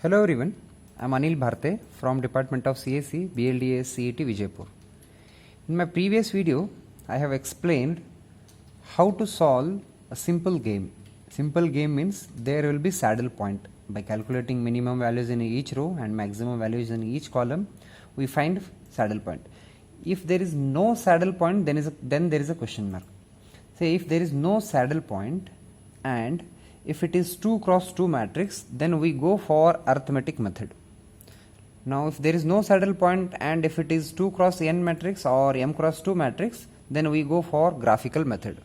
Hello everyone, I am Anil Bharte from Department of CSE, BLDA, CET, Vijaypur. In my previous video, I have explained how to solve a simple game. Simple game means there will be saddle point. By calculating minimum values in each row and maximum values in each column, we find saddle point. If there is no saddle point, then there is a question mark. Say if there is no saddle point and if it is 2 cross 2 matrix, then we go for arithmetic method. Now if there is no saddle point and if it is 2 cross n matrix or m cross 2 matrix, then we go for graphical method.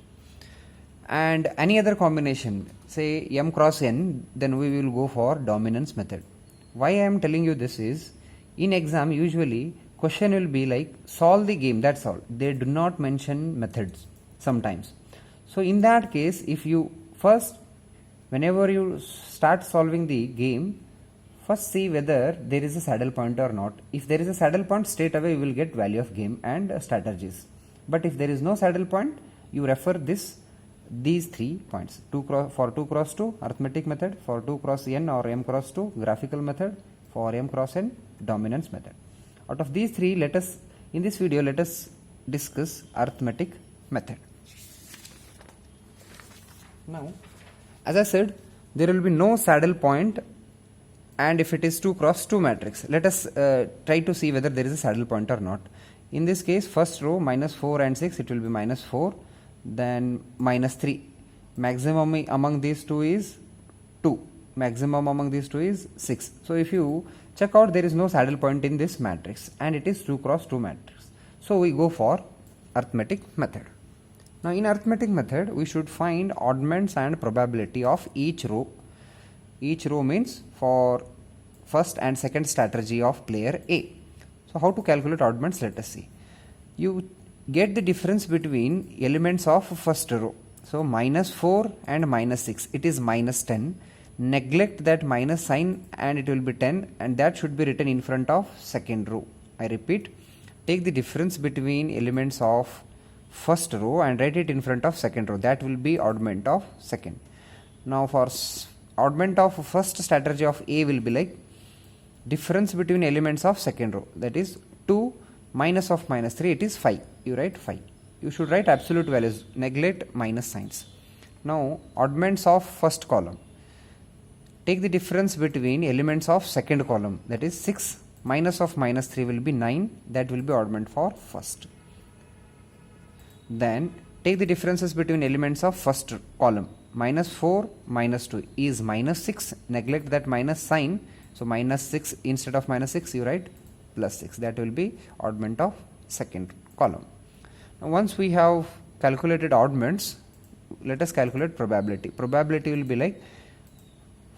And any other combination, say m cross n, then we will go for dominance method. Why I am telling you this is, in exam usually question will be like solve the game, that's all. They do not mention methods sometimes. So in that case, if you whenever you start solving the game, first see whether there is a saddle point or not. If there is a saddle point, straight away you will get value of game and strategies. But if there is no saddle point, you refer these 3 points. For 2 cross 2 arithmetic method, for 2 cross n or m cross 2 graphical method, for m cross n dominance method. Out of these 3, in this video let us discuss arithmetic method. Now, as I said, there will be no saddle point and if it is 2 cross 2 matrix, let us try to see whether there is a saddle point or not. In this case, first row minus 4 and 6, it will be minus 4, then minus 3. Maximum among these two is 2. Maximum among these two is 6. So if you check out, there is no saddle point in this matrix and it is 2 cross 2 matrix. So we go for arithmetic method. Now in arithmetic method, we should find oddments and probability of each row. Each row means for first and second strategy of player A. So how to calculate oddments, let us see. You get the difference between elements of first row. So minus 4 and minus 6, it is minus 10. Neglect that minus sign and it will be 10 and that should be written in front of second row. I repeat, take the difference between elements of first row and write it in front of second row. That will be oddment of second. Now for oddment of first strategy of A will be like difference between elements of second row, that is 2 minus of minus 3, it is 5. You write 5. You should write absolute values, neglect minus signs. Now oddments of first column. Take the difference between elements of second column, that is 6 minus of minus 3 will be 9, that will be oddment for first. Then take the differences between elements of first column. Minus 4 minus 2 is minus 6. Neglect that minus sign. So minus 6 instead of minus 6 you write plus 6. That will be oddment of second column. Now once we have calculated oddments, let us calculate probability. Probability will be like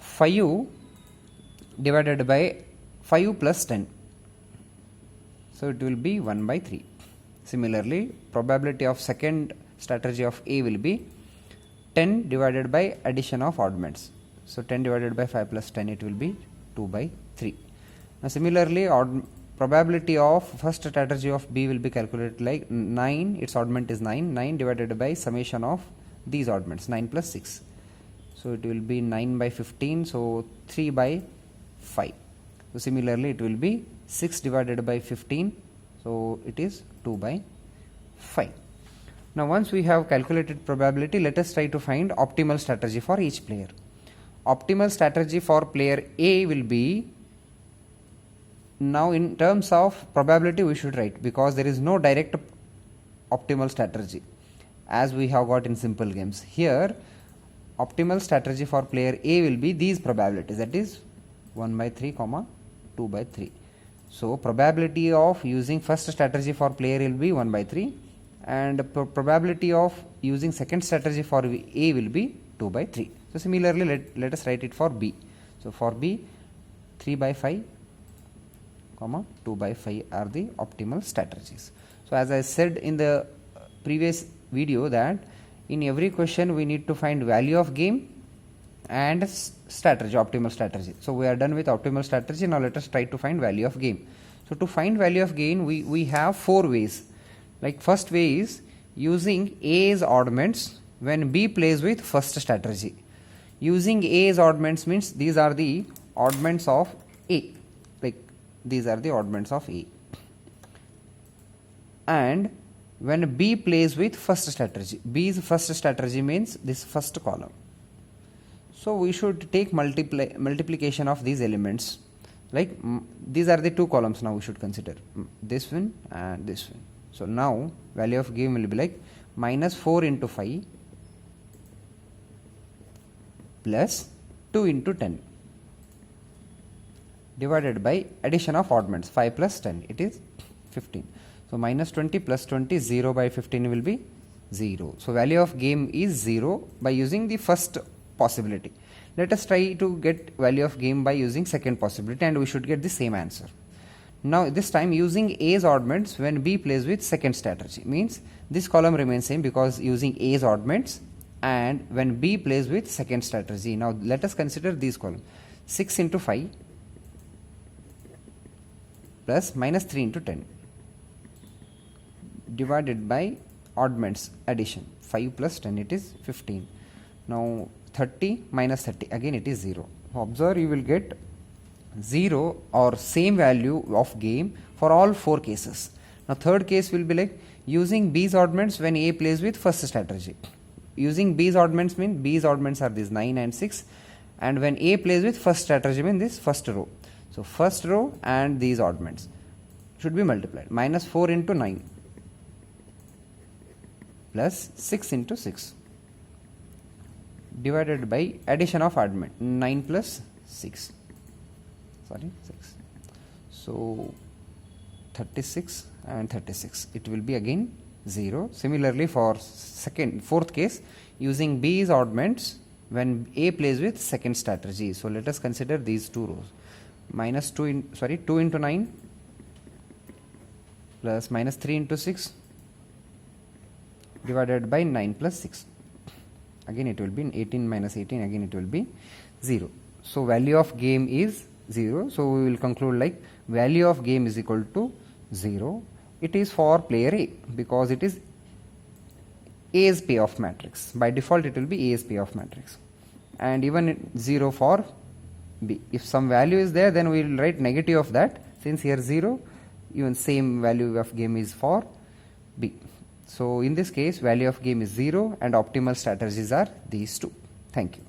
5 divided by 5 plus 10. So it will be 1 by 3. Similarly, probability of second strategy of A will be 10 divided by addition of oddments. So 10 divided by 5 plus 10, it will be 2 by 3. Now similarly, probability of first strategy of B will be calculated like 9, its oddment is 9, 9 divided by summation of these oddments, 9 plus 6. So it will be 9 by 15, so 3 by 5. So similarly, it will be 6 divided by 15, so it is 2 by 5. Now once we have calculated probability, let us try to find optimal strategy for each player. Optimal strategy for player A will be, now in terms of probability we should write, because there is no direct optimal strategy as we have got in simple games. Here optimal strategy for player A will be these probabilities, that is 1 by 3 comma 2 by 3. So probability of using first strategy for player will be 1 by 3 and probability of using second strategy for A will be 2 by 3. So similarly, let us write it for B. So for B, 3 by 5 comma 2 by 5 are the optimal strategies. So as I said in the previous video that in every question we need to find value of game and strategy, optimal strategy. So we are done with optimal strategy. Now let us try to find value of game. So to find value of game, we have 4 ways. Like first way is using A's oddments when B plays with first strategy. Using A as oddments means these are the oddments of A, like these are the oddments of A, and when B plays with first strategy, B's first strategy means this first column. So we should take multiplication of these elements, like these are the two columns now we should consider, this one and this one. So now value of game will be like minus 4 into 5 plus 2 into 10 divided by addition of oddments, 5 plus 10, it is 15. So minus 20 plus 20, 0 by 15 will be 0. So value of game is 0 by using the first possibility. Let us try to get value of game by using second possibility, and we should get the same answer. Now this time using A's oddments when B plays with second strategy, means this column remains same because using A's oddments and when B plays with second strategy. Now let us consider these columns, 6 into 5 plus minus 3 into 10 divided by oddments addition, 5 plus 10, it is 15. Now 30 minus 30, again it is 0. Observe, you will get 0 or same value of game for all 4 cases. Now third case will be like using B's oddments when A plays with first strategy. Using B's oddments means B's oddments are these 9 and 6, and when A plays with first strategy means this first row. So first row and these oddments should be multiplied. Minus 4 into 9 plus 6 into 6 divided by addition of oddment, 9 plus 6. So 36 and 36, it will be again 0. Similarly for fourth case, using B's oddments when A plays with second strategy. So let us consider these two rows. Minus 2 into 9 plus minus 3 into 6 divided by 9 plus 6. Again it will be 18 minus 18, again it will be 0. So value of game is 0. So we will conclude like value of game is equal to 0. It is for player A because it is A's payoff matrix. By default it will be A's payoff matrix, and even 0 for B. If some value is there, then we will write negative of that. Since here 0, even same value of game is for B. So in this case value of game is 0 and optimal strategies are these two. Thank you.